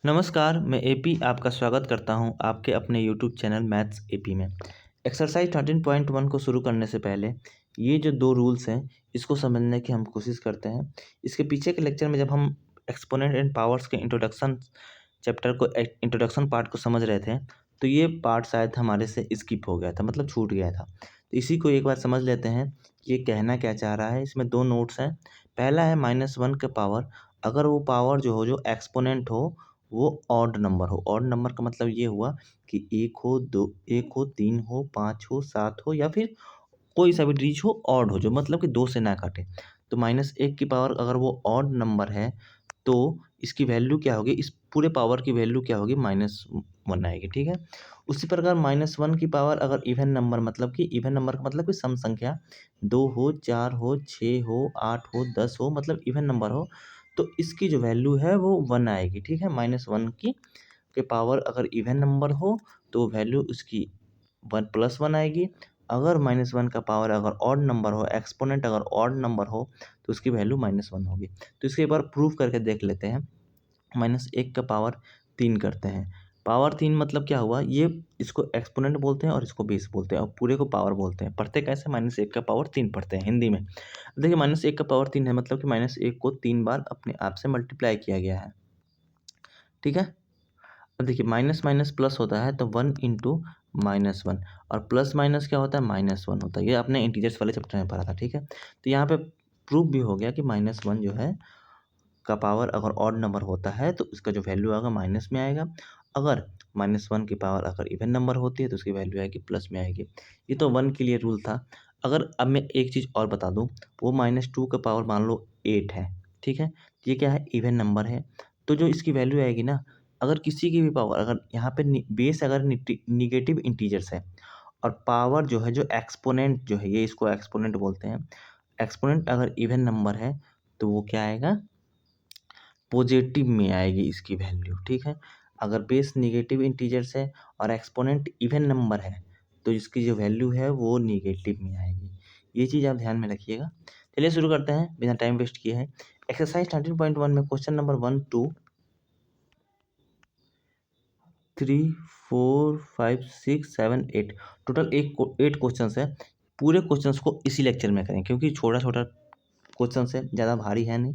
नमस्कार, मैं एपी आपका स्वागत करता हूं आपके अपने यूट्यूब चैनल मैथ्स एपी में। एक्सरसाइज 13.1 को शुरू करने से पहले ये जो दो रूल्स हैं इसको समझने की हम कोशिश करते हैं। इसके पीछे के लेक्चर में जब हम एक्सपोनेंट एंड पावर्स के इंट्रोडक्शन चैप्टर को इंट्रोडक्शन पार्ट को समझ रहे थे तो ये पार्ट शायद हमारे से स्किप हो गया था, मतलब छूट गया था। तो इसी को एक बार समझ लेते हैं ये कहना क्या चाह रहा है। इसमें दो नोट्स हैं। पहला है -1 के पावर, अगर वो पावर जो एक्सपोनेंट हो वो ऑड नंबर हो। ऑड नंबर का मतलब ये हुआ कि एक हो, दो, एक हो, तीन हो, पाँच हो, सात हो या फिर कोई सा भी डिजिट हो ऑड हो, जो मतलब कि दो से ना काटे। तो -1 की पावर अगर वो ऑड नंबर है तो इसकी वैल्यू क्या होगी, इस पूरे पावर की वैल्यू क्या होगी, -1 आएगी। ठीक है। उसी प्रकार -1 की पावर अगर इवन नंबर, मतलब कि इवन नंबर का मतलब कि सम संख्या, दो हो, चार हो, छः हो, आठ हो, 10 हो, मतलब इवन नंबर हो, तो इसकी जो वैल्यू है वो 1 आएगी। ठीक है। -1 की के पावर अगर इवन नंबर हो तो वैल्यू उसकी 1+1 आएगी। अगर -1 का पावर अगर ऑड नंबर हो, एक्सपोनेंट अगर ऑड नंबर हो तो उसकी वैल्यू -1 होगी। तो इसके एक बार प्रूफ करके देख लेते हैं। -1 का पावर 3 करते हैं। पावर 3 मतलब क्या हुआ, ये इसको एक्सपोनेंट बोलते हैं और इसको बेस बोलते हैं और पूरे को पावर बोलते हैं। पढ़ते कैसे, -1 का पावर 3 पढ़ते हैं हिंदी में। देखिए -1 का पावर 3 है, मतलब कि -1 को 3 बार अपने आप से मल्टीप्लाई किया गया है। ठीक है। अब देखिए माइनस माइनस प्लस होता है तो 1 इंटू -1, और प्लस माइनस क्या होता है, -1 होता है। ये आपने इंटीजर्स वाले चैप्टर में पढ़ा था। ठीक है। तो यहाँ पे प्रूफ भी हो गया कि -1 जो है का पावर अगर ऑड नंबर होता है तो उसका जो वैल्यू आएगा माइनस में आएगा। अगर -1 की पावर अगर इवन नंबर होती है तो उसकी वैल्यू आएगी प्लस में आएगी। ये तो 1 के लिए रूल था। अगर अब मैं एक चीज़ और बता दूँ, वो -2 का पावर मान लो 8 है। ठीक है। ये क्या है, इवन नंबर है। तो जो इसकी वैल्यू आएगी ना, अगर किसी की भी पावर अगर यहाँ पे बेस अगर निगेटिव इंटीजर्स है और पावर जो है, जो एक्सपोनेंट जो है, ये इसको एक्सपोनेंट बोलते हैं। एक्सपोनेंट अगर इवन नंबर है तो वो क्या आएगा, पॉजिटिव में आएगी इसकी वैल्यू। ठीक है। अगर बेस निगेटिव इंटीजर्स है और एक्सपोनेंट इवन नंबर है तो इसकी जो वैल्यू है वो निगेटिव में आएगी। ये चीज़ आप ध्यान में रखिएगा। चलिए शुरू करते हैं बिना टाइम वेस्ट किए हैं। एक्सरसाइज 13.1 में क्वेश्चन नंबर 1, 2, 3, 4, 5, 6, 7, 8, टोटल 8 क्वेश्चन है। पूरे क्वेश्चंस को इसी लेक्चर में करें क्योंकि छोटा छोटा क्वेश्चन है, ज़्यादा भारी है नहीं।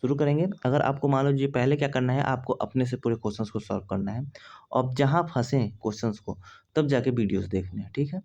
शुरू करेंगे। अगर आपको मान लीजिए पहले क्या करना है, आपको अपने से पूरे क्वेश्चंस को सॉल्व करना है और जहाँ फंसे क्वेश्चंस को तब जाके वीडियोस देखने हैं। ठीक है।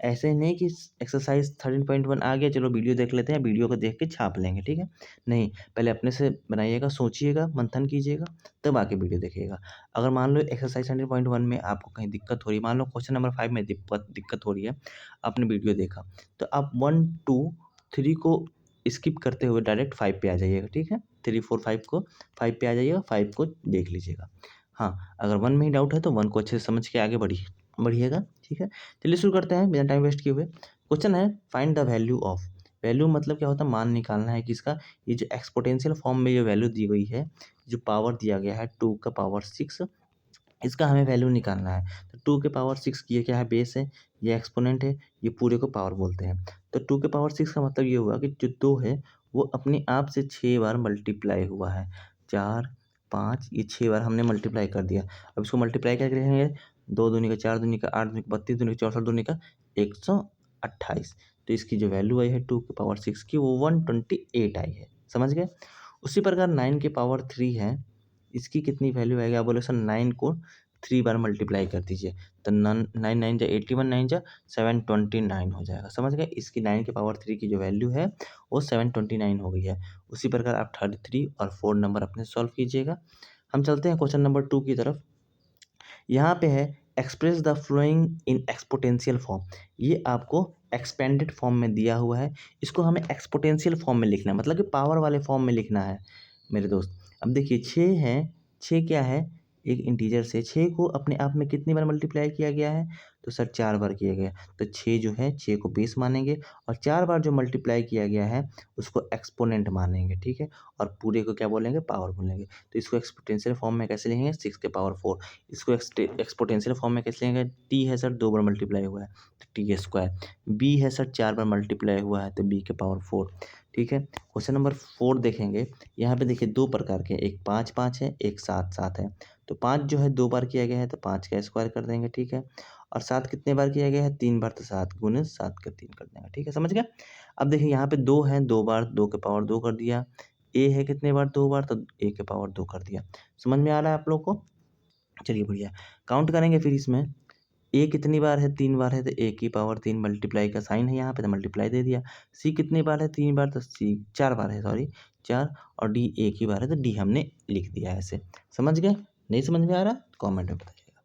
ऐसे नहीं कि एक्सरसाइज 13.1 आ गया चलो वीडियो देख लेते हैं, वीडियो को देख के छाप लेंगे। ठीक है। नहीं, पहले अपने से बनाइएगा, सोचिएगा, मंथन कीजिएगा, तब आके वीडियो देखिएगा। अगर मान लो एक्सरसाइज 13.1 में आपको कहीं दिक्कत हो रही है, मान लो क्वेश्चन नंबर 5 में दिक्कत हो रही है, आपने वीडियो देखा तो आप 1, 2, 3 को स्किप करते हुए डायरेक्ट 5 पे आ जाइएगा। ठीक है। 3, 4, 5 को 5 पे आ जाइएगा, 5 को देख लीजिएगा। हाँ, अगर 1 में ही डाउट है तो 1 को अच्छे से समझ के आगे बढ़िएगा। ठीक है। चलिए शुरू करते हैं बिना टाइम वेस्ट किए हुए। क्वेश्चन है find the value of. Value मतलब क्या होता है, मान निकालना है किसका, ये जो एक्सपोनेंशियल फॉर्म में जो वैल्यू दी गई है, जो पावर दिया गया है 2 का पावर 6, इसका हमें वैल्यू निकालना है। तो 2 के पावर 6 ये क्या है, बेस है, ये एक्सपोनेंट है, ये पूरे को पावर बोलते हैं। तो 2 के पावर 6 का मतलब ये हुआ कि जो 2 है वो अपने आप से 6 बार मल्टीप्लाई हुआ है। 4, 5, ये 6 बार हमने मल्टीप्लाई कर दिया। अब इसको मल्टीप्लाई क्या करेंगे, 2 दूनी का 4, दूनी का 8, दूनी का 32, दूनी का 64, दूनी का 128। तो इसकी जो वैल्यू आई है 2 के पावर 6 की वो 128 आई है। समझ गए। उसी प्रकार 9 के पावर 3 है, इसकी कितनी वैल्यू आएगी, आप बोले सर 9 को 3 बार मल्टीप्लाई कर दीजिए तो 9 9 जा 81, 9 जा 729 हो जाएगा। समझ गए। इसकी 9 के पावर 3 की जो वैल्यू है वो 729 हो गई है। उसी प्रकार आप 33 और 4 नंबर अपने सॉल्व कीजिएगा। हम चलते हैं क्वेश्चन नंबर 2 की तरफ। यहाँ पे है express the flowing in exponential form. ये आपको एक्सपेंडेड फॉर्म में दिया हुआ है, इसको हमें एक्सपोटेंशियल फॉर्म में लिखना है, मतलब कि पावर वाले फॉर्म में लिखना है मेरे दोस्त। अब देखिए 6 है, 6 क्या है, एक इंटीजर से 6 को अपने आप में कितनी बार मल्टीप्लाई किया गया है, तो सर 4 बार किया गया। तो 6 जो है 6 को बेस मानेंगे और 4 बार जो मल्टीप्लाई किया गया है उसको एक्सपोनेंट मानेंगे। ठीक है। और पूरे को क्या बोलेंगे, पावर बोलेंगे। तो इसको एक्सपोनेंशियल फॉर्म में कैसे लिखेंगे, 6 के पावर 4। इसको एक्सपोनेंशियल फॉर्म में कैसे लेंगे, टी है सर 2 बार मल्टीप्लाई हुआ है तो टी स्क्वायर, बी है सर 4 बार मल्टीप्लाई हुआ है तो बी के पावर 4, ठीक है। क्वेश्चन नंबर 4 देखेंगे। यहाँ पे देखिए 2 प्रकार के, एक 5 5 है, एक 7 7 है। तो 5 जो है 2 बार किया गया है तो 5 का स्क्वायर कर देंगे, ठीक है। और 7 कितने बार किया गया है? 3 बार, तो 7 गुने 7 का 3 कर देंगे, ठीक है, समझ गया। अब देखिए यहाँ पे 2 है, 2 बार 2 के पावर 2 कर दिया। ए है कितने बार? 2 बार, तो ए के पावर 2 कर दिया। समझ में आ रहा है आप लोग को? चलिए बढ़िया। काउंट करेंगे फिर इसमें। ए कितनी बार है? 3 बार है, तो ए की पावर 3, मल्टीप्लाई का साइन है यहाँ पे तो मल्टीप्लाई दे दिया। सी कितनी बार है? 3 बार, तो सी 4 बार है, सॉरी 4। और डी ए की बार है तो डी हमने लिख दिया है ऐसे। समझ गए? नहीं समझ में आ रहा? कमेंट में बताइएगा।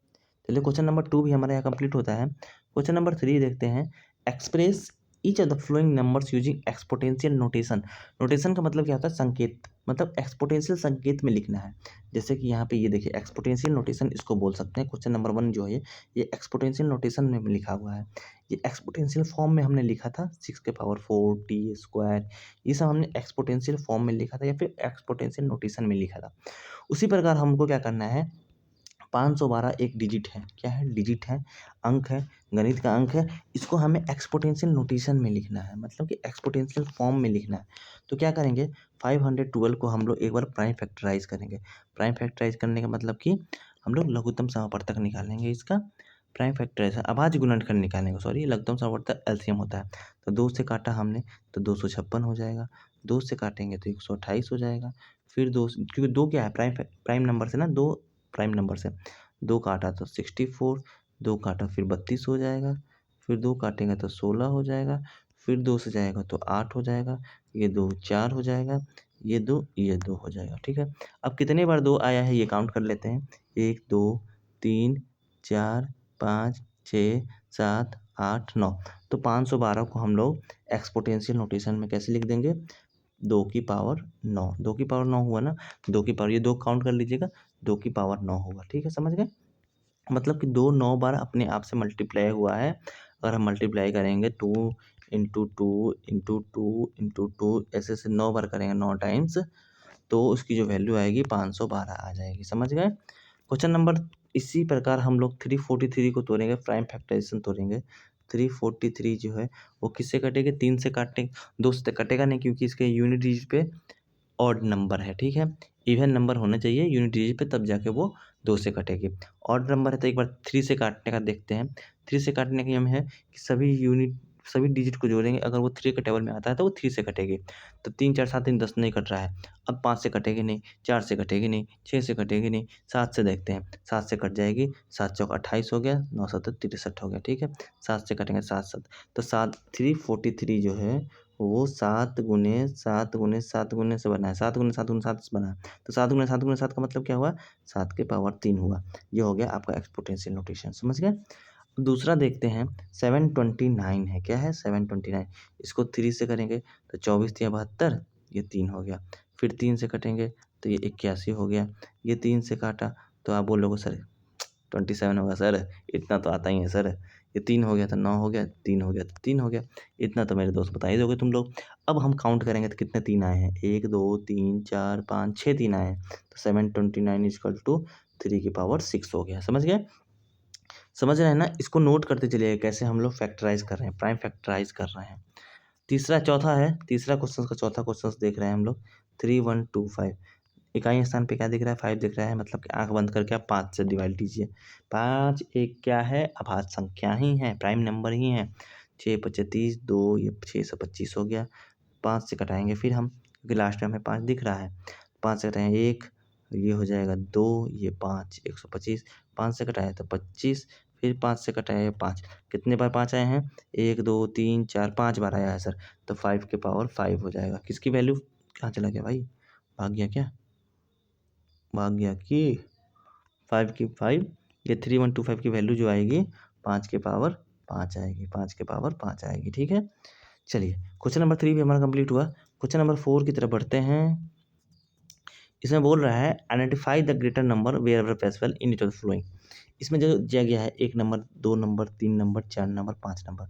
चलिए क्वेश्चन नंबर 2 भी हमारे यहाँ कंप्लीट होता है। क्वेश्चन नंबर 3 देखते हैं। Express each of the flowing numbers using exponential notation. Notation का मतलब क्या होता है? संकेत, मतलब एक्सपोनेंशियल संकेत में लिखना है। जैसे कि यहाँ पे ये देखिए एक्सपोनेंशियल नोटेशन इसको बोल सकते हैं। क्वेश्चन नंबर 1 जो है ये एक्सपोनेंशियल नोटेशन में लिखा हुआ है। ये एक्सपोनेंशियल फॉर्म में हमने लिखा था 6 के पावर 4 टी स्क्वायर, ये सब हमने एक्सपोनेंशियल फॉर्म में लिखा था या फिर एक्सपोनेंशियल नोटेशन में लिखा था। उसी प्रकार हमको क्या करना है, 512 एक डिजिट है, क्या है? डिजिट है, अंक है, गणित का अंक है। इसको हमें एक्सपोनेंशियल नोटेशन में लिखना है, मतलब कि एक्सपोनेंशियल फॉर्म में लिखना है। तो क्या करेंगे, 512 को हम लोग एक बार प्राइम फैक्टराइज करेंगे। प्राइम फैक्टराइज करने का मतलब कि हम लोग लघुत्तम समापवर्तक निकालेंगे इसका। प्राइम फैक्टराइज अभाज्य गुणनखंड निकालेंगे, सॉरी लघुत्तम समापवर्तक एलसीएम होता है। तो 2 से काटा हमने तो 256 हो जाएगा। 2 से काटेंगे तो 128 हो जाएगा। फिर 2, क्योंकि 2 क्या है? प्राइम नंबर से ना, 2 प्राइम नंबर से 2 काटा तो 64, 2 काटा फिर 32 हो जाएगा। फिर 2 काटेंगे तो 16 हो जाएगा। फिर 2 से जाएगा तो 8 हो जाएगा। ये 2 4 हो जाएगा। ये 2 हो जाएगा, ठीक है। अब कितने बार 2 आया है ये काउंट कर लेते हैं। 1 2 3 4 5 6 7 8 9। तो 512 को हम लोग एक्सपोनेंशियल नोटेशन में कैसे लिख देंगे? 2 की पावर 9। 2 की पावर 9 हुआ ना, 2 की पावर, ये 2 काउंट कर लीजिएगा, 2 की पावर 9 होगा, ठीक है, समझ गए। मतलब कि 2 9 बार अपने आप से मल्टीप्लाई हुआ है। अगर हम मल्टीप्लाई करेंगे 2 इंटू 2 इंटू 2 इंटू 2 ऐसे ऐसे 9 बार करेंगे, 9 टाइम्स, तो उसकी जो वैल्यू आएगी 512 आ जाएगी, समझ गए। क्वेश्चन नंबर इसी प्रकार हम लोग 343 को तोड़ेंगे, प्राइम फैक्टराइजेशन तोड़ेंगे। 343 जो है वो किससे कटेगी? 3 से काटेंगे, 2 से कटेगा नहीं क्योंकि इसके यूनिट डिजिट पे ऑड नंबर है, ठीक है। इवन नंबर होना चाहिए यूनिट डिजिट पे, तब जाके वो 2 से कटेगी। ऑड नंबर है तो एक बार 3 से काटने का देखते हैं। 3 से काटने का नियम है कि सभी डिजिट को जोड़ेंगे, अगर वो 3 के टेबल में आता है तो वो 3 से कटेगी। तो 3 4 7 3 10 नहीं कट रहा है। अब 5 से कटेगी नहीं, 4 से कटेगी नहीं, 6 से कटेगी नहीं, 7 से देखते हैं। 7 से कट जाएगी, 7 चौक 28 हो गया, 9 7 63 हो गया, ठीक है। 7 से कटेंगे 7 7, तो 343 जो है वो 7 गुने 7 गुने 7 गुने से बना है, 7 गुने 7 गुने 7 से बना है। तो 7 गुने 7 गुने 7 का मतलब क्या हुआ? 7 के पावर 3 हुआ। ये हो गया आपका एक्सपोनेंशियल नोटेशन, समझ गए। दूसरा देखते हैं, 729 है, क्या है? 729। इसको 3 से करेंगे तो 24 तिया 72, ये 3 हो गया। फिर 3 से कटेंगे तो ये 81 हो गया। ये 3 से काटा तो आप बोलोगे सर 27 होगा सर, इतना तो आता ही है सर। ये 3 हो गया तो 9 हो गया, 3 हो गया तो 3 हो गया। इतना तो मेरे दोस्त बता ही दोगे तुम लोग। अब हम काउंट करेंगे तो कितने 3 आए हैं? 1 2 3 4 5 6 3 आए हैं। तो 729 इक्वल टू 3 की पावर 6 हो गया, समझ गए। समझ रहे हैं ना? इसको नोट करते चलिए कैसे हम लोग फैक्टराइज कर रहे हैं, प्राइम फैक्टराइज कर रहे हैं। चौथा है, तीसरा क्वेश्चन का चौथा क्वेश्चन देख रहे हैं हम लोग। 3125 इकाई स्थान पे क्या दिख रहा है? 5 दिख रहा है, मतलब कि आंख बंद करके आप 5 से डिवाइड कीजिए। 5 एक क्या है? अभाज्य संख्या ही है, प्राइम नंबर ही है। 6 5 30, 2 ये 6 से 25 हो गया। 5 से कटाएंगे फिर हम, क्योंकि लास्ट में हमें 5 दिख रहा है। 5 से कटाएंगे 1, ये हो जाएगा 2, ये 5 125। 5 से कटाए तो 25, फिर 5 से कटाए 5। कितने बार 5 आए हैं? 1 2 3 4 5 बार आया है सर। तो 5 के पावर 5 हो जाएगा। किसकी वैल्यू कहाँ चला गया भाई? भाग गया क्या? भाग गया कि 5 की 5, ये 3125 की वैल्यू जो आएगी 5 के पावर 5 आएगी, 5 के पावर 5 आएगी, ठीक है। चलिए क्वेश्चन नंबर 3 भी हमारा कंप्लीट हुआ। क्वेश्चन नंबर 4 की तरफ बढ़ते हैं। इसमें बोल रहा है identify the greater number wherever possible in it of following. इसमें जो दिया गया है 1 number 2 number 3 number 4 number 5 number,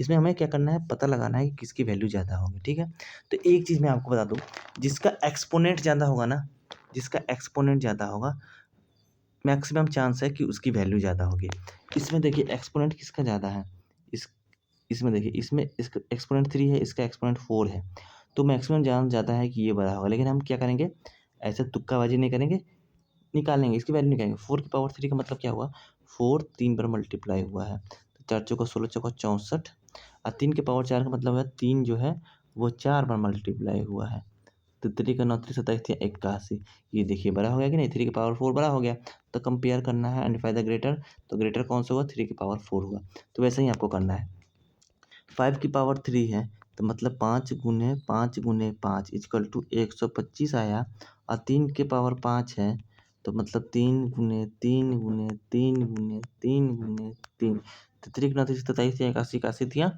इसमें हमें क्या करना है? पता लगाना है कि किसकी वैल्यू ज़्यादा होगी, ठीक है। तो एक चीज़ मैं आपको बता दूँ, जिसका एक्सपोनेंट ज़्यादा होगा ना, जिसका एक्सपोनेंट ज़्यादा होगा, मैक्सिमम चांस है कि उसकी वैल्यू ज़्यादा होगी। इसमें देखिए एक्सपोनेंट किसका ज़्यादा है? इसमें देखिए, इसमें इसका एक्सपोनेंट 3 है, इसका एक्सपोनेंट 4 है। तो मैक्सिमम चांस ज़्यादा है कि ये बड़ा होगा, लेकिन हम क्या करेंगे, ऐसे तुक्काबाजी नहीं करेंगे, निकालेंगे, इसकी वैल्यू निकालेंगे। 4 की पावर 3 का मतलब क्या हुआ, 4 3 बार मल्टीप्लाई हुआ है, तो 4 चौका 16 चौका 64, और 3 की पावर 4 का मतलब है 3 जो है वो 4 बार मल्टीप्लाई हुआ है, तो 3 का 9 3 27 81। ये देखिए बड़ा हो गया कि नहीं, 3 की पावर 4 बड़ा हो गया। तो कंपेयर करना है एंड फाइंड द ग्रेटर, तो ग्रेटर कौन सा हुआ, 3 की पावर 4 हुआ। तो वैसे ही आपको करना है। 5 की पावर 3 है, तो मतलब 5 गुने 5 इक्वल टू 125 आया, और 3 की पावर 5 है, तो मतलब 3 गुने 3 गुने 3 गुने 3 गुने 3, तो 3 9 3 27 81 81 दिया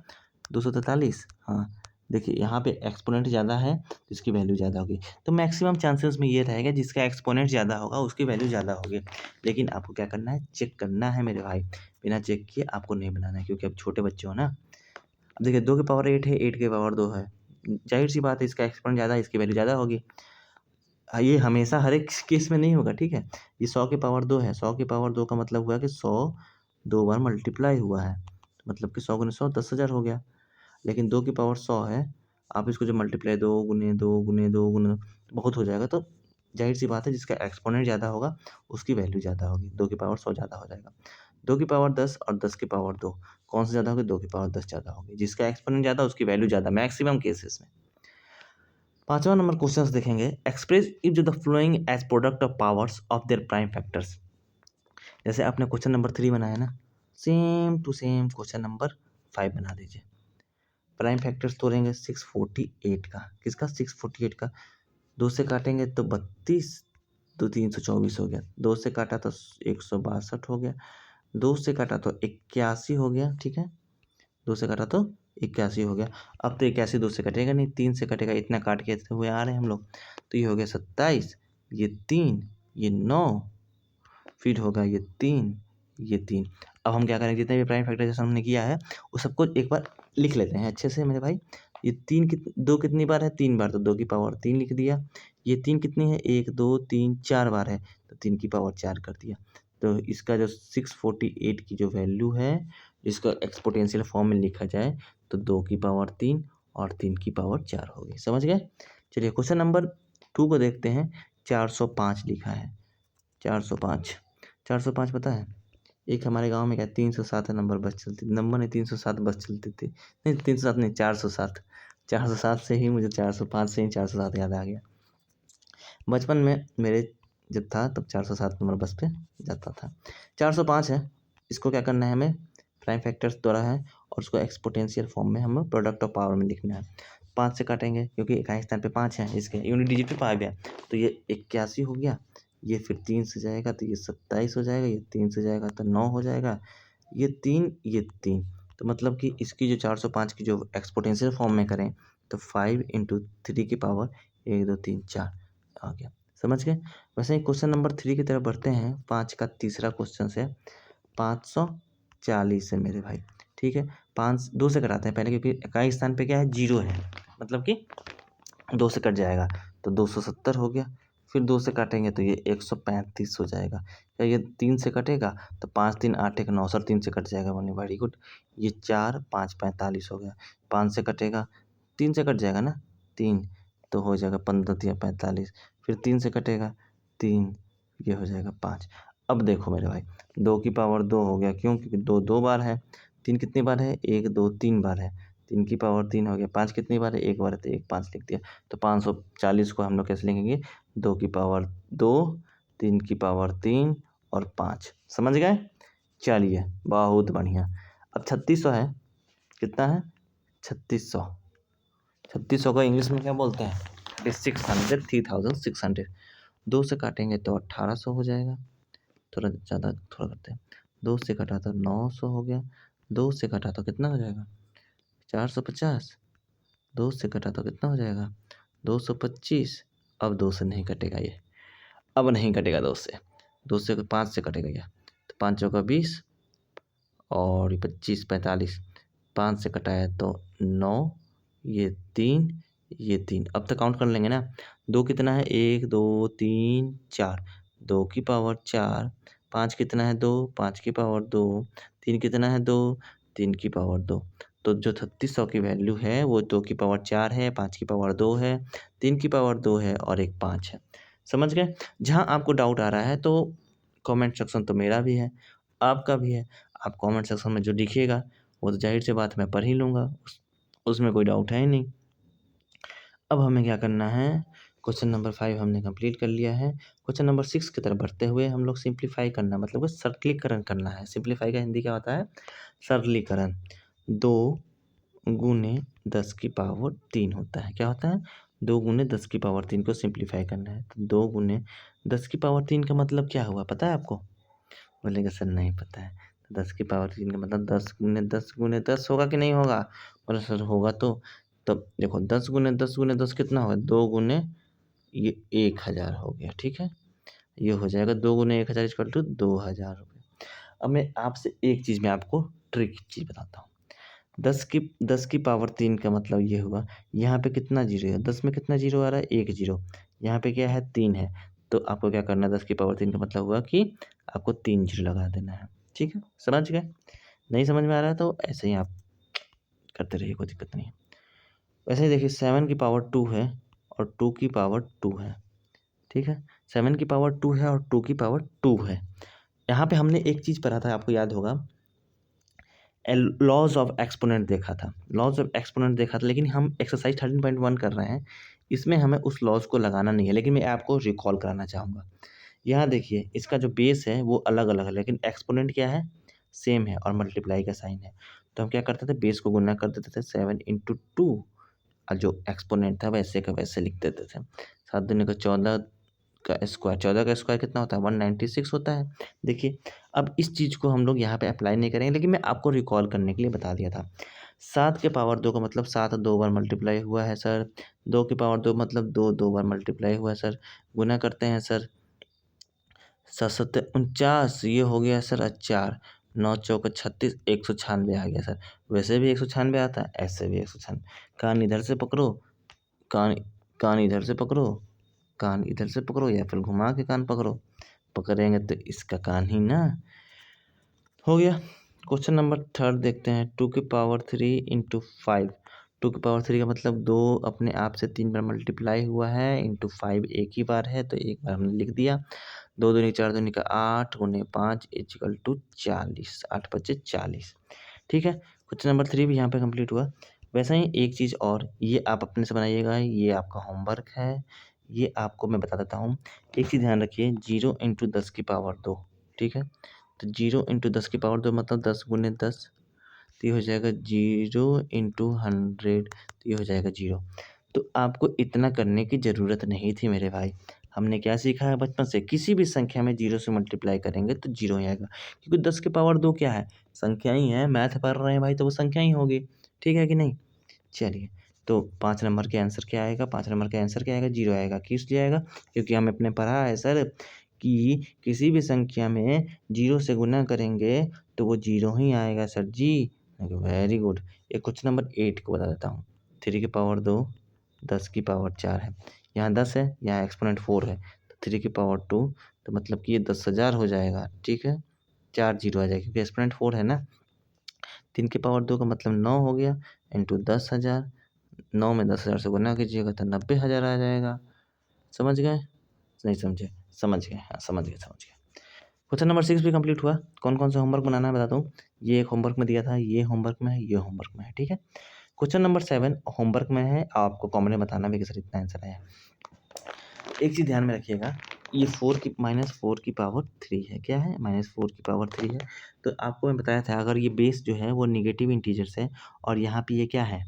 243। हाँ देखिए यहाँ पे एक्सपोनेंट ज़्यादा है तो इसकी वैल्यू ज़्यादा होगी। तो मैक्सिमम चांसेस में ये रहेगा जिसका एक्सपोनेंट ज़्यादा होगा उसकी वैल्यू ज़्यादा होगी। लेकिन आपको क्या करना है, चेक करना है मेरे भाई, बिना चेक किए आपको नहीं बनाना है, क्योंकि अब छोटे बच्चे हो ना। अब देखिए 2 की पावर 8 है, 8 की पावर 2 है, जाहिर सी बात है इसका एक्सपोनेंट ज़्यादा है, इसकी वैल्यू ज़्यादा होगी। ये हमेशा हर एक केस में नहीं होगा, ठीक है। ये 100 की पावर 2 है, 100 की पावर 2 का मतलब हुआ कि 100 2 बार मल्टीप्लाई हुआ है, मतलब कि 100 गुने 100 10,000 हो गया। लेकिन 2 की पावर 100 है, आप इसको जो मल्टीप्लाई 2 गुने 2 गुने 2 बहुत हो जाएगा, तो जाहिर सी बात है जिसका एक्सपोनेंट ज़्यादा होगा उसकी वैल्यू ज़्यादा होगी, 2 की पावर 100 ज़्यादा हो जाएगा। 2 की पावर 10 और 10 की पावर 2 कौन सा ज़्यादा होगी, 2 की पावर 10 ज़्यादा होगी, जिसका एक्सपोनेंट ज़्यादा उसकी वैल्यू ज़्यादा मैक्सिमम केसेस में। 5वां नंबर क्वेश्चन देखेंगे, express if the following as product of powers of their prime factors. जैसे आपने क्वेश्चन नंबर 3 बनाया ना, same to same question number 5 बना दीजिए। प्राइम फैक्टर्स तोड़ेंगे 648 का, किसका, 648 का। 2 से काटेंगे तो 32, 2 324 हो गया, 2 से काटा तो 162 हो गया, 2 से काटा तो 81 हो गया, ठीक है, 2 से काटा तो 81 हो गया। अब तो 81 2 से कटेगा नहीं, 3 से कटेगा, इतना काट के हुए आ रहे हैं हम लोग, तो ये हो गया 27, ये 3, ये 9, फिर होगा ये 3, ये 3। अब हम क्या करेंगे, जितने भी प्राइम फैक्टर जैसे हमने किया है वो सबको एक बार लिख लेते हैं अच्छे से मेरे भाई। ये 2 कितनी बार है, 3 बार, तो 2 की पावर 3 लिख दिया। ये 3 कितनी है, 1 2 3 4 बार है, तो 3 की पावर 4 कर दिया। तो इसका जो 648 की जो वैल्यू है, इसका एक्सपोनेंशियल फॉर्म में लिखा जाए तो 2 की पावर 3 और 3 की पावर 4 होगी। समझ गए। चलिए क्वेश्चन नंबर 2 को देखते हैं। 405 लिखा है, 405, 405 पता है, एक हमारे गांव में क्या 307 नंबर बस चलती, नंबर नहीं 307 बस चलती थी, नहीं 307 नहीं 407, 407 से ही मुझे 405 से ही 407 याद आ गया। बचपन में मेरे जब था तब 407 नंबर बस पे जाता था। 405 है, इसको क्या करना है हमें, प्राइम फैक्टर्स द्वारा है और उसको एक्सपोनेंशियल फॉर्म में हमें प्रोडक्ट ऑफ पावर में लिखना है। 5 से काटेंगे क्योंकि इकाई स्थान पे 5 है, इसके यूनिट डिजिट पे 5 है, तो ये 81 हो गया। ये फिर 3 से जाएगा तो ये 27 हो जाएगा, ये 3 से जाएगा तो 9 हो जाएगा, ये 3 ये 3। तो मतलब कि इसकी जो 405 की जो एक्सपोनेंशियल फॉर्म में करें तो 5 इंटू 3 की पावर 1 2 3 4 आ गया। समझ गए। वैसे ही क्वेश्चन नंबर 3 की तरफ बढ़ते हैं। 5 का तीसरा क्वेश्चन है 540 है मेरे भाई, ठीक है। 5 2 से घटाते हैं पहले, क्योंकि इकाई स्थान पे क्या है, 0 है, मतलब कि 2 से कट जाएगा तो 270 हो गया। फिर 2 से काटेंगे तो ये 135 हो जाएगा। या ये 3 से कटेगा तो 5 3 8 1 9 सर 3 से कट जाएगा, बने वेरी गुड। ये 4 5 45 हो गया। 5 से कटेगा, 3 से कट जाएगा ना, 3 तो हो जाएगा 15 या 45। फिर 3 से कटेगा 3, ये हो जाएगा 5। अब देखो मेरे भाई, 2 की पावर 2 हो गया, क्यों, क्योंकि 2 2 बार है, 3 कितनी बार है, 1 2 3 बार है, 3 की पावर 3 हो गया। 5 कितनी बार है, 1 बार है, तो 1 5 लिख दिया। तो 540 को हम लोग कैसे लिखेंगे, 2 की पावर 2, 3 की पावर 3 और 5। समझ गए। चलिए बहुत बढ़िया। अब 3600 है, कितना है, 3600। 3600 को इंग्लिश में क्या बोलते हैं, 3600। 2 से काटेंगे तो 1800 हो जाएगा, थोड़ा ज़्यादा थोड़ा करते हैं। 2 से कटा तो 900 हो गया, 2 से कटा तो कितना हो जाएगा, 450। 2 से कटा तो कितना हो जाएगा, 225। अब 2 से नहीं कटेगा ये, अब नहीं कटेगा 2 से, 2 से 5 से कटेगा ये, तो 5 चौका 20 और ये 25 45। 5 से कटाया तो 9, ये 3, ये 3। अब तक काउंट कर लेंगे ना। 2 कितना है, 1 2 3 4, 2 की पावर 4। 5 कितना है, 2, 5 की पावर 2। 3 कितना है, 2, 3 की पावर 2। तो जो 3600 की वैल्यू है वो 2 की पावर 4 है, 5 की पावर 2 है, 3 की पावर 2 है और एक 5 है। समझ गए? जहाँ आपको डाउट आ रहा है तो कमेंट सेक्शन तो मेरा भी है, आपका भी है। आप कमेंट सेक्शन में जो लिखिएगा वो तो ज़ाहिर सी बात मैं पढ़ ही लूँगा, उसमें कोई डाउट है ही नहीं। अब हमें क्या करना है, क्वेश्चन नंबर 5 हमने कंप्लीट कर लिया है। क्वेश्चन नंबर 6 की तरफ बढ़ते हुए हम लोग सिंप्लीफाई करना मतलब कि सरलीकरण करना है। सिंप्लीफाई का हिंदी क्या होता है? सरलीकरण। 2 गुने 10 की पावर 3 होता है। क्या होता है? 2 गुने 10 की पावर 3 को सिंप्लीफाई करना है। तो 2 गुने 10 की पावर 3 का मतलब क्या हुआ, पता है आपको? बोलेंगे सर नहीं पता है। तो 10 की पावर 3 का मतलब 10 गुने 10 होगा कि नहीं होगा? बोले सर होगा तो तब देखो 10 गुने 10 कितना होगा? 2 गुने ये 1000 हो गया, ठीक है? ये हो जाएगा 2 गुने 1000 इक्वल टू 2000 रुपये। अब मैं आपसे एक चीज़ मैं आपको ट्रिक चीज़ बताता हूँ। 10 की पावर 3 का मतलब ये हुआ, यहाँ पे कितना जीरो है? 10 में कितना जीरो आ रहा है? 1 जीरो। यहाँ पे क्या है? 3 है। तो आपको क्या करना है? 10 की पावर 3 का मतलब हुआ कि आपको 3 जीरो लगा देना है। ठीक है? समझ गए? नहीं समझ में आ रहा है तो ऐसे ही आप करते रहिए, कोई दिक्कत नहीं है। वैसे ही देखिए 7 की पावर 2 है और 2 की पावर 2 है। ठीक है? 7 की पावर 2 है और 2 की पावर 2 है। यहाँ पे हमने एक चीज़ पढ़ा था, आपको याद होगा, लॉज ऑफ एक्सपोनेंट देखा था। लॉज ऑफ एक्सपोनेंट देखा था, लेकिन हम एक्सरसाइज 13.1 कर रहे हैं, इसमें हमें उस लॉज को लगाना नहीं है, लेकिन मैं आपको रिकॉल कराना चाहूँगा। यहाँ देखिए इसका जो बेस है वो अलग अलग है, लेकिन एक्सपोनेंट क्या है? सेम है और मल्टीप्लाई का साइन है। तो हम क्या करते थे? बेस को गुना कर देते थे 7 × 2 और जो एक्सपोनेंट था वैसे का वैसे लिख देते थे। 7 दूनी का 14 का स्क्वायर, 14 का स्क्वायर कितना होता है? 196 होता है। देखिए अब इस चीज़ को हम लोग यहाँ पे अप्लाई नहीं करेंगे, लेकिन मैं आपको रिकॉल करने के लिए बता दिया था। 7 के पावर 2 का मतलब 7 2 बार मल्टीप्लाई हुआ है सर। 2 की पावर 2 मतलब 2 2 बार मल्टीप्लाई हुआ है सर। गुना करते हैं सर, 7 सत्ते 49, ये हो गया सर 4, 9 चौके 36, 196 आ गया सर। वैसे भी 196 आता है, ऐसे भी 196। कान इधर से पकड़ो, कान कान इधर से पकड़ो, कान इधर से पकड़ो या फिर घुमा के कान पकड़ो। पकड़ेंगे तो इसका कान ही ना हो गया। क्वेश्चन नंबर 3 देखते हैं। 2 की पावर 3 × 5। 2 की पावर 3 का मतलब 2 अपने आप से 3 बार मल्टीप्लाई हुआ है, इंटू 5 एक ही बार है तो एक बार हमने लिख दिया। 2 दूनी 4 दूनी का 8 गुने 5 इक्वल टू 40, 8 पच्चे 40। ठीक है, क्वेश्चन नंबर 3 भी यहाँ पे कंप्लीट हुआ। वैसा ही एक चीज़ और, ये आप अपने से बनाइएगा, ये आपका होमवर्क है, ये आपको मैं बता देता हूँ। एक चीज़ ध्यान रखिए, 0 × 10 की पावर 2, ठीक है? तो 0 × 10 की पावर 2 मतलब 10 गुने 10, तो ये हो जाएगा 0 × 100, तो ये हो जाएगा 0। तो आपको इतना करने की ज़रूरत नहीं थी मेरे भाई। हमने क्या सीखा है बचपन से? किसी भी संख्या में 0 से मल्टीप्लाई करेंगे तो 0 ही आएगा, क्योंकि 10 की पावर 2 क्या है? संख्या ही है, मैथ पढ़ रहे हैं भाई तो वो संख्या ही होगी। ठीक है कि नहीं? चलिए, तो 5 नंबर के आंसर क्या आएगा? 5 नंबर का आंसर क्या आएगा? 0 आएगा। किस लिए आएगा? क्योंकि हम अपने पढ़ा है सर कि किसी भी संख्या में 0 से गुना करेंगे तो वो 0 ही आएगा सर जी। Very good. एक क्वेश्चन नंबर 8 को बता देता हूँ। 3 की पावर 2, 10 की पावर 4 है। यहाँ 10 है, यहाँ एक्सपोनेंट 4 है, तो 3 की पावर 2, तो मतलब कि ये 10,000 हो जाएगा। ठीक है, 4 जीरो आ जाएगा क्योंकि एक्सपोनेंट 4 है ना। 3 की पावर 2 का मतलब 9 हो गया, इंटू 10,000। 9 में 10,000 से गुना कीजिएगा तो 90,000 आ जाएगा। समझ गए? नहीं समझे? समझ गए, हाँ समझ गए, समझ गए। क्वेश्चन नंबर 6 भी कंप्लीट हुआ। कौन कौन सा होमवर्क बनाना है बताता हूँ। ये एक होमवर्क में दिया था, ये होमवर्क में है, ये होमवर्क में है। ठीक है, क्वेश्चन नंबर 7 होमवर्क में है, आपको कॉमन में बताना भी कि सर इतना आंसर आया। एक चीज़ ध्यान में रखिएगा, ये -4 की पावर 3 है। क्या है? -4 की पावर 3 है। तो आपको मैं बताया था, अगर ये बेस जो है वो नेगेटिव इंटीजर्स है और यहाँ पे ये क्या है?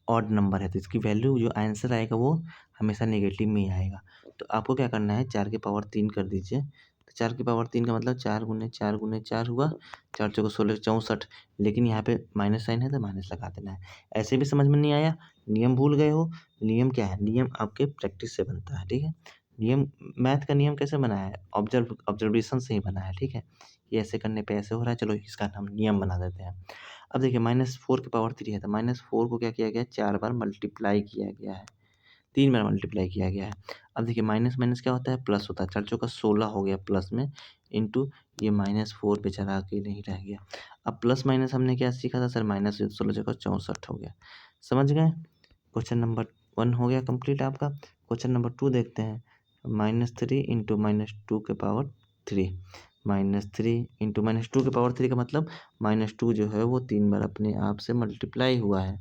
ऑड नंबर है, तो इसकी वैल्यू जो आंसर आएगा वो हमेशा नेगेटिव में ही आएगा। तो आपको क्या करना है, 4 की पावर 3 कर दीजिए। तो 4 की पावर 3 का मतलब 4 गुने 4 गुने 4 हुआ, 4 चौके 16 64, लेकिन यहाँ पे माइनस साइन है तो माइनस लगा देना है। ऐसे भी समझ में नहीं आया, नियम भूल गए हो? नियम क्या है? नियम आपके प्रैक्टिस से बनता है। ठीक है, नियम मैथ का नियम कैसे बना है? ऑब्जर्वेशन से ही बना है। ठीक है, ये ऐसे करने पे ऐसे हो रहा है, चलो इसका हम नियम बना देते हैं। अब देखिए -4 की पावर 3 है तो -4 को क्या किया गया? 4 बार मल्टीप्लाई किया गया है। 3 बार मल्टीप्लाई किया गया है। अब देखिए माइनस माइनस क्या होता है, प्लस होता है। 4 चौका 16 हो गया प्लस में, इंटू ये -4 बेचारा के नहीं रह गया। अब प्लस माइनस हमने क्या सीखा था सर, माइनस 16 चौका 64 हो गया। समझ गए? क्वेश्चन नंबर 1 हो गया कंप्लीट आपका। क्वेश्चन नंबर 2 देखते हैं। -3 इंटू -2 के पावर 3, -3 इंटू -2 के पावर 3 का मतलब -2 जो है वो 3 बार अपने आप से मल्टीप्लाई हुआ है।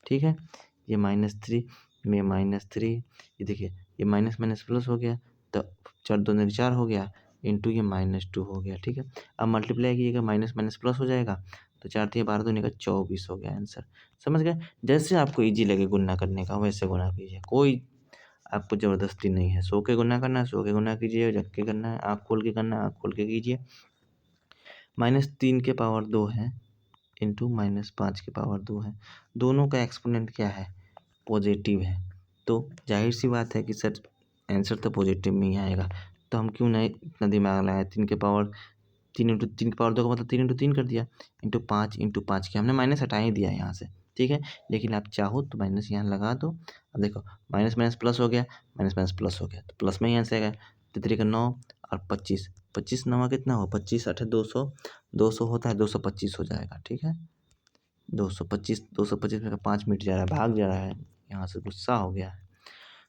ठीक है, ये -3 में -3, ये देखिए ये माइनस माइनस प्लस हो गया, तो 4 दूनी 4 हो गया, इंटू ये -2 हो गया। ठीक है, अब मल्टीप्लाई कीजिएगा, माइनस माइनस प्लस हो जाएगा, तो 4 तिया 12 दूनी का 24 हो गया आंसर। समझ गए? जैसे आपको ईजी लगे गुणा करने का वैसे गुणा कीजिए, कोई आपको ज़बरदस्ती नहीं है। 100 के गुणा करना है 100 के गुणा कीजिए, जग के करना है, आँख खोल के करना है आँख खोल के कीजिए। -3 के पावर 2 है, इंटू -5 के पावर 2 है। दोनों का एक्सपोनेंट क्या है, पॉजिटिव है, तो जाहिर सी बात है कि सर आंसर तो पॉजिटिव में ही आएगा। तो हम क्यों नहीं इतना दिमाग लगाए, 3 के पावर 3 इंटू 3 की पावर 2 का मतलब 3 इंटू 3 कर दिया, इंटू 5 किया, हमने माइनस हटा ही दिया यहाँ से। ठीक है, लेकिन आप चाहो तो माइनस यहाँ लगा दो। अब देखो माइनस माइनस प्लस हो गया, माइनस माइनस प्लस हो गया, तो प्लस में ही आंसर आएगा। 3 का 9 और 25, 25 9 कितना हो, 25 8 200, 200 होता है, 225 हो जाएगा। ठीक है, 225 में 5 मिनट जा रहा है, भाग जा रहा है, यहाँ से गुस्सा हो गया है।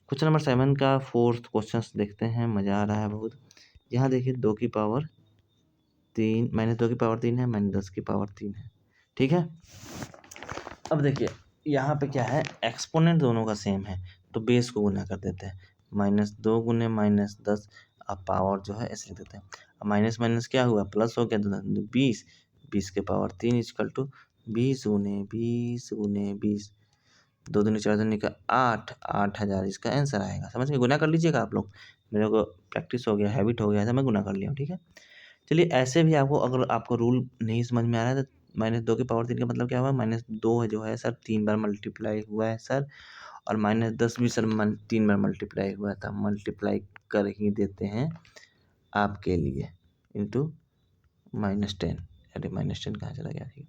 क्वेश्चन नंबर 7 का 4th क्वेश्चन देखते हैं, मज़ा आ रहा है बहुत। यहाँ देखिए 2 की पावर 3 -2 की पावर 3 है, -10 की पावर 3 है। ठीक है, अब देखिए यहाँ पे क्या है, एक्सपोनेंट दोनों का सेम है, तो बेस को गुना कर देते हैं। -2 गुने -10, अब पावर जो है ऐसे लिख देते हैं। अब माइनस माइनस क्या हुआ, प्लस हो गया, तो 20, 20 के पावर 3 इक्वल टू 20 गुने 20 गुने 20, 2 दूनी 4 दूनी का 8, 8000 इसका आंसर आएगा। समझ गए? गुना कर लीजिएगा आप लोग, मेरे को प्रैक्टिस हो गया, हैबिट हो गया था, मैं गुना कर लिया हूँ। ठीक है, चलिए ऐसे भी आपको, अगर आपको रूल नहीं समझ में आ रहा है तो -2 की पावर 3 का मतलब क्या हुआ, -2 जो है सर 3 बार मल्टीप्लाई हुआ है सर, और -10 भी सर 3 बार मल्टीप्लाई हुआ था, मल्टीप्लाई कर ही देते हैं आपके लिए, इंटू -10। अरे -10 कहाँ चला गया, ठीक है।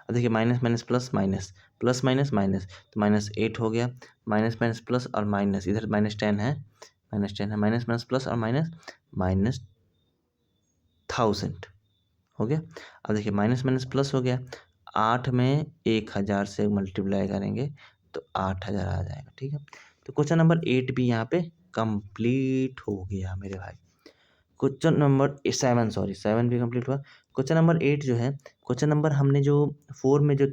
अब देखिए minus minus plus minus, plus minus minus, तो -8 हो गया, माइनस माइनस प्लस और माइनस, इधर -10 है, -10 है, माइनस माइनस प्लस और माइनस, -1000 हो गया। अब देखिए माइनस माइनस प्लस हो गया, 8 में 1000 से मल्टीप्लाई करेंगे तो 8000 आ जाएगा। ठीक है, तो क्वेश्चन नंबर 8 भी यहाँ पे कंप्लीट हो गया मेरे भाई। क्वेश्चन नंबर 7, सॉरी 7 भी कंप्लीट हुआ। क्वेश्चन नंबर 8 जो है, क्वेश्चन नंबर हमने जो 4 में जो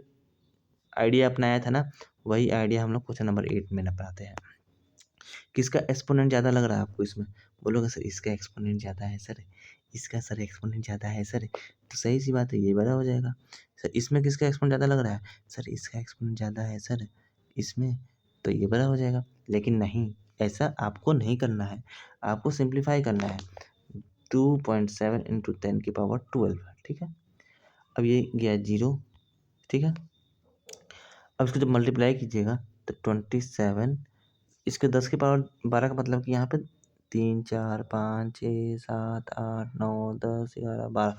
आइडिया अपनाया था ना, वही आइडिया हम लोग क्वेश्चन नंबर 8 में अपनाते हैं। किसका एक्सपोनेंट ज़्यादा लग रहा है आपको इसमें, बोलोगे सर इसका एक्सपोनेंट ज़्यादा है सर, इसका सर एक्सपोनेंट ज़्यादा है सर, तो सही सी बात है, ये बड़ा हो जाएगा। सर इसमें किसका एक्सपोनेंट ज़्यादा लग रहा है, सर इसका एक्सपोनेंट ज़्यादा है सर इसमें, तो ये बड़ा हो जाएगा। लेकिन नहीं, ऐसा आपको नहीं करना है, आपको सिंप्लीफाई करना है। 2.7 इंटू 10 की पावर 12। ठीक है, अब ये गया 0। ठीक है, अब इसको जब मल्टीप्लाई कीजिएगा तो 27, इसके 10 की पावर 12 का मतलब कि यहाँ पे 3 4 5 6 7 8 9 10 11 12,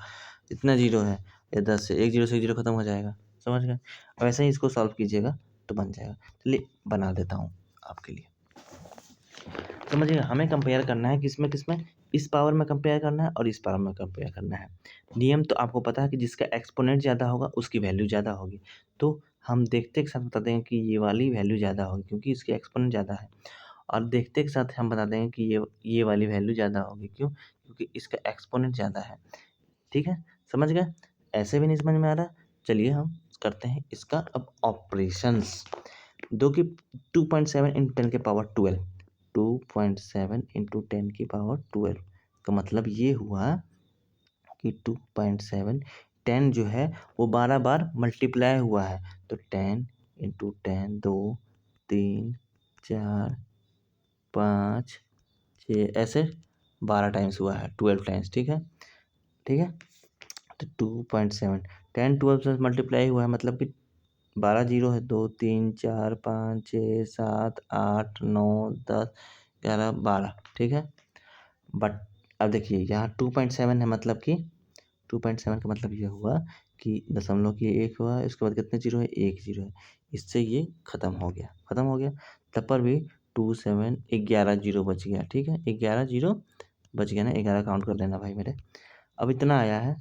इतना जीरो है, ये 10 से एक जीरो खत्म हो जाएगा। समझ गए? अब ऐसे ही इसको सॉल्व कीजिएगा तो बन जाएगा। चलिए बना देता हूँ आपके लिए। समझिए, हमें कंपेयर करना है किसमें किसमें, इस पावर में कंपेयर करना है और इस पावर में कंपेयर करना है। नियम तो आपको पता है कि जिसका एक्सपोनेंट ज़्यादा होगा उसकी वैल्यू ज़्यादा होगी, तो हम देखते के साथ बता देंगे कि ये वाली वैल्यू ज़्यादा होगी क्योंकि इसकी एक्सपोनेंट ज़्यादा है, और देखते के साथ हम बता देंगे कि ये वाली वैल्यू ज़्यादा होगी, क्यों, क्योंकि इसका एक्सपोनेंट ज़्यादा है। ठीक है, समझ गए? ऐसे भी नहीं समझ में आ रहा, चलिए हम करते हैं इसका अब ऑपरेशंस। 2 की 2.7 इंटू 10 के पावर 12, 2.7 इंटू 10 की पावर 12 का मतलब ये हुआ कि 2.7, 10 जो है वो 12 बार मल्टीप्लाई हुआ है, तो 10 इंटू 10, 2 3 4 5 6, ऐसे 12 टाइम्स हुआ है, 12 टाइम्स। ठीक है, ठीक है, तो 2.7, 10 12 से मल्टीप्लाई हुआ है, मतलब कि 12 जीरो है, 2 3 4 5 6 7 8 9 10 11 12। ठीक है, बट अब देखिए यहाँ 2.7 है, मतलब कि 2.7 का मतलब ये हुआ कि दशमलव की एक हुआ, इसके बाद कितने जीरो है, एक जीरो है, इससे ये खत्म हो गया, खत्म हो गया। तब पर भी 27 11 जीरो बच गया, ठीक है, 11 जीरो बच गया ना, 11 काउंट कर लेना भाई मेरे। अब इतना आया है,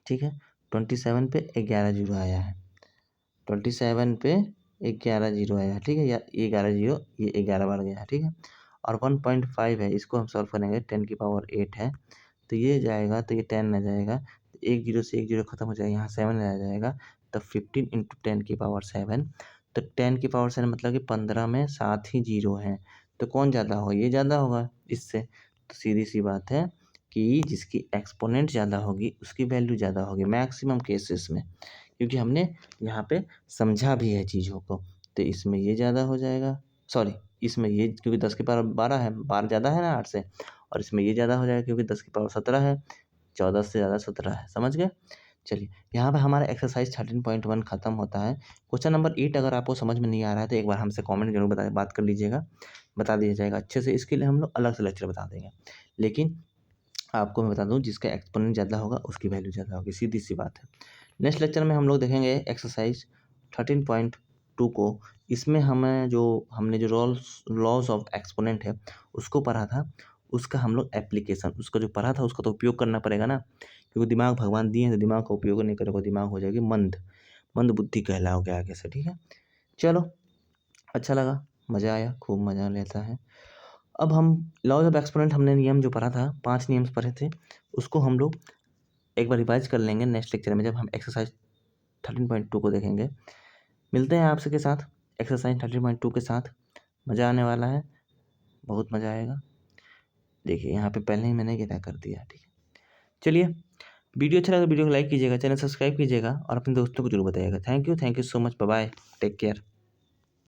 ठीक है, 27 पे 11 जीरो आया है, 27 पे 11 जीरो आया है, ठीक है, या 11 जीरो ये 11 बढ़ गया है, ठीक है। और 1.5 है, इसको हम सॉल्व करेंगे, 10 की पावर 8 है, तो ये जाएगा तो ये 10 आ जाएगा, तो एक जीरो से एक जीरो खत्म हो जाएगा, यहाँ 7 आ जाएगा, तो 15 इंटू 10 की पावर 7, तो 10 की पावर 7 मतलब कि 15 में 7 ही जीरो हैं, तो कौन ज़्यादा होगा, ये ज़्यादा होगा इससे। तो सीधी सी बात है कि जिसकी एक्सपोनेंट ज़्यादा होगी उसकी वैल्यू ज़्यादा होगी मैक्सिमम केसेस में, क्योंकि हमने यहाँ पे समझा भी है चीज़ों को। तो इसमें ये ज़्यादा हो जाएगा, सॉरी इसमें ये, क्योंकि 10 की पावर 12 है, 12 ज़्यादा है ना 8 से, और इसमें ये ज़्यादा हो जाएगा क्योंकि 10 की पावर 17 है, 14 से ज़्यादा 17 है, समझ गए। चलिए यहाँ पे हमारा एक्सरसाइज 13.1 खत्म होता है। क्वेश्चन नंबर 8 अगर आपको समझ में नहीं आ रहा है तो एक बार हमसे कमेंट जरूर बात कर लीजिएगा, बता दिया जाएगा अच्छे से, इसके लिए हम लोग अलग से लेक्चर बता देंगे। लेकिन आपको मैं बता दूं, जिसका एक्सपोनेंट ज़्यादा होगा उसकी वैल्यू ज़्यादा होगी, सीधी सी बात है। नेक्स्ट लेक्चर में हम लोग देखेंगे एक्सरसाइज 13.2 को। इसमें हमने जो लॉज ऑफ एक्सपोनेंट है उसको पढ़ा था, उसका हम लोग एप्लीकेशन, उसका जो पढ़ा था उसका तो उपयोग करना पड़ेगा ना, क्योंकि दिमाग भगवान दिए हैं, तो दिमाग का उपयोग नहीं करोगे दिमाग हो जाएगी मंद बुद्धि कहलाओगे आगे से, ठीक है। चलो, अच्छा लगा, मज़ा आया, खूब मज़ा लेता है। अब हम लॉज ऑफ एक्सपोनेंट हमने नियम जो पढ़ा था, 5 नियम पढ़े थे, उसको हम लोग एक बार रिवाइज कर लेंगे नेक्स्ट लेक्चर में, जब हम एक्सरसाइज 13.2 को देखेंगे। मिलते हैं आपसे के साथ एक्सरसाइज 13.2 के साथ, मज़ा आने वाला है, बहुत मज़ा आएगा। देखिए यहाँ पे पहले ही मैंने क्या कर दिया, ठीक है। चलिए, वीडियो अच्छा लगा वीडियो को लाइक कीजिएगा, चैनल सब्सक्राइब कीजिएगा और अपने दोस्तों को जरूर बताइएगा। Thank you so much, bye bye, take care.